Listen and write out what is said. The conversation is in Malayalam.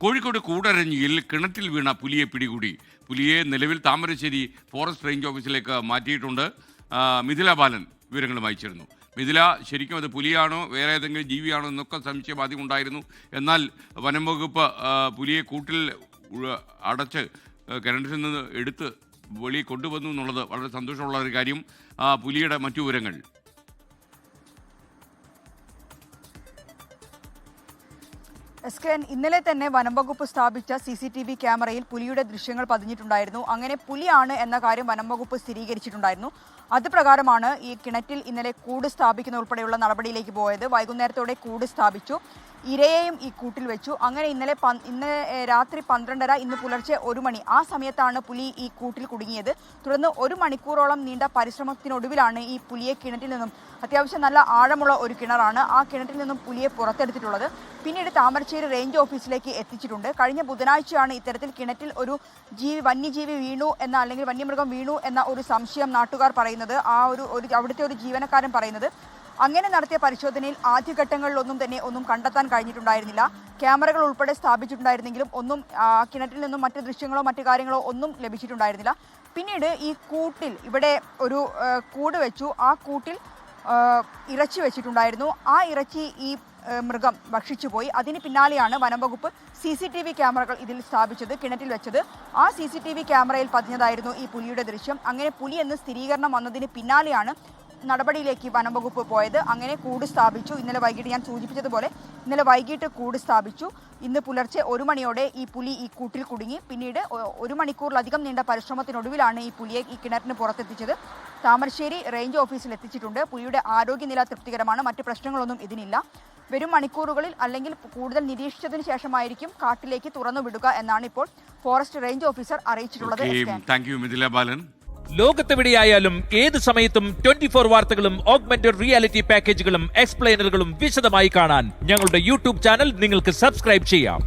കോഴിക്കോട് കൂടരഞ്ഞിയിൽ കിണറ്റിൽ വീണ പുലിയെ പിടികൂടി. പുലിയെ നിലവിൽ താമരശ്ശേരി ഫോറസ്റ്റ് റേഞ്ച് ഓഫീസിലേക്ക് മാറ്റിയിട്ടുണ്ട്. മിഥില ബാലൻ വിവരങ്ങളുമായി ചേരുന്നു. മിഥില, ശരിക്കും അത് പുലിയാണോ വേറെ ഏതെങ്കിലും ജീവിയാണോ എന്നൊക്കെ സംശയം ആദ്യം ഉണ്ടായിരുന്നു. എന്നാൽ വനം വകുപ്പ് പുലിയെ കൂട്ടിൽ അടച്ച് കിണറ്റിൽ നിന്ന് എടുത്ത് വെളിയിൽ കൊണ്ടുവന്നു എന്നുള്ളത് വളരെ സന്തോഷമുള്ള ഒരു കാര്യം. പുലിയുടെ മറ്റു വിവരങ്ങൾ. ഇന്നലെ തന്നെ വനംവകുപ്പ് സ്ഥാപിച്ച CCTV ക്യാമറയിൽ പുലിയുടെ ദൃശ്യങ്ങൾ പതിഞ്ഞിട്ടുണ്ടായിരുന്നു. അങ്ങനെ പുലിയാണ് എന്ന കാര്യം വനംവകുപ്പ് സ്ഥിരീകരിച്ചിട്ടുണ്ടായിരുന്നു. അത് പ്രകാരമാണ് ഈ കിണറ്റിൽ ഇന്നലെ കൂട് സ്ഥാപിക്കുന്ന ഉൾപ്പെടെയുള്ള നടപടിയിലേക്ക് പോയത്. വൈകുന്നേരത്തോടെ കൂട് സ്ഥാപിച്ചു, ഇരയെയും ഈ കൂട്ടിൽ വെച്ചു. അങ്ങനെ ഇന്ന് രാത്രി 12:30, ഇന്ന് പുലർച്ചെ 1 മണി ആ സമയത്താണ് പുലി ഈ കൂട്ടിൽ കുടുങ്ങിയത്. തുടർന്ന് 1 മണിക്കൂറോളം നീണ്ട പരിശ്രമത്തിനൊടുവിലാണ് ഈ പുലിയെ കിണറ്റിൽ നിന്നും, അത്യാവശ്യം നല്ല ആഴമുള്ള ഒരു കിണറാണ്, ആ കിണറ്റിൽ നിന്നും പുലിയെ പുറത്തെടുത്തിട്ടുള്ളത്. പിന്നീട് താമരശ്ശേരി റേഞ്ച് ഓഫീസിലേക്ക് എത്തിച്ചിട്ടുണ്ട്. കഴിഞ്ഞ ബുധനാഴ്ചയാണ് ഇത്തരത്തിൽ കിണറ്റിൽ ഒരു വന്യജീവി വീണു എന്ന, അല്ലെങ്കിൽ വന്യമൃഗം വീണു എന്ന ഒരു സംശയം നാട്ടുകാർ പറയുന്നത്, അവിടുത്തെ ഒരു ജീവനക്കാരൻ പറയുന്നത്. അങ്ങനെ നടത്തിയ പരിശോധനയിൽ ആദ്യഘട്ടങ്ങളിലൊന്നും തന്നെ ഒന്നും കണ്ടെത്താൻ കഴിഞ്ഞിട്ടുണ്ടായിരുന്നില്ല. ക്യാമറകൾ ഉൾപ്പെടെ സ്ഥാപിച്ചിട്ടുണ്ടായിരുന്നെങ്കിലും ഒന്നും കിണറ്റിൽ നിന്നും മറ്റ് ദൃശ്യങ്ങളോ മറ്റു കാര്യങ്ങളോ ഒന്നും ലഭിച്ചിട്ടുണ്ടായിരുന്നില്ല. പിന്നീട് ഈ കൂട്ടിൽ ഇവിടെ ഒരു കൂട് വെച്ചു, ആ കൂട്ടിൽ ഇറച്ചി വെച്ചിട്ടുണ്ടായിരുന്നു. ആ ഇറച്ചി ഈ മൃഗം ഭക്ഷിച്ചുപോയി. അതിന് പിന്നാലെയാണ് വനംവകുപ്പ് CCTV ക്യാമറകൾ ഇതിൽ സ്ഥാപിച്ചത്, കിണറ്റിൽ വെച്ചത്. ആ CCTV ക്യാമറയിൽ പതിഞ്ഞതായിരുന്നു ഈ പുലിയുടെ ദൃശ്യം. അങ്ങനെ പുലി എന്ന് സ്ഥിരീകരണം വന്നതിന് പിന്നാലെയാണ് നടപടിയിലേക്ക് വനംവകുപ്പ് പോയത്. അങ്ങനെ കൂട് സ്ഥാപിച്ചു. ഇന്നലെ വൈകിട്ട് ഞാൻ സൂചിപ്പിച്ചതുപോലെ ഇന്നലെ വൈകിട്ട് കൂട് സ്ഥാപിച്ചു. ഇന്ന് പുലർച്ചെ 1 മണിയോടെ ഈ പുലി ഈ കൂട്ടിൽ കുടുങ്ങി. പിന്നീട് 1 മണിക്കൂറിലധികം നീണ്ട പരിശ്രമത്തിനൊടുവിലാണ് ഈ പുലിയെ ഈ കിണറ്റിന് പുറത്തെത്തിച്ചത്. താമരശ്ശേരി റേഞ്ച് ഓഫീസിൽ എത്തിച്ചിട്ടുണ്ട്. പുലിയുടെ ആരോഗ്യനില തൃപ്തികരമാണ്, മറ്റ് പ്രശ്നങ്ങളൊന്നും ഇതിനില്ല. വരും മണിക്കൂറുകളിൽ അല്ലെങ്കിൽ കൂടുതൽ നിരീക്ഷിച്ചതിന് ശേഷമായിരിക്കും കാട്ടിലേക്ക് തുറന്നു വിടുക എന്നാണ് ഇപ്പോൾ ഫോറസ്റ്റ് റേഞ്ച് ഓഫീസർ അറിയിച്ചിട്ടുള്ളത്. Thank you Mithila Balan. ലോകത്തെവിടെയായാലും ഏത് സമയത്തും 24 വാർത്തകളും ഓഗ്മെന്റഡ് റിയാലിറ്റി പാക്കേജുകളും എക്സ്പ്ലെയിനറുകളും വിശദമായി കാണാൻ ഞങ്ങളുടെ YouTube ചാനൽ നിങ്ങൾക്ക് സബ്സ്ക്രൈബ് ചെയ്യാം.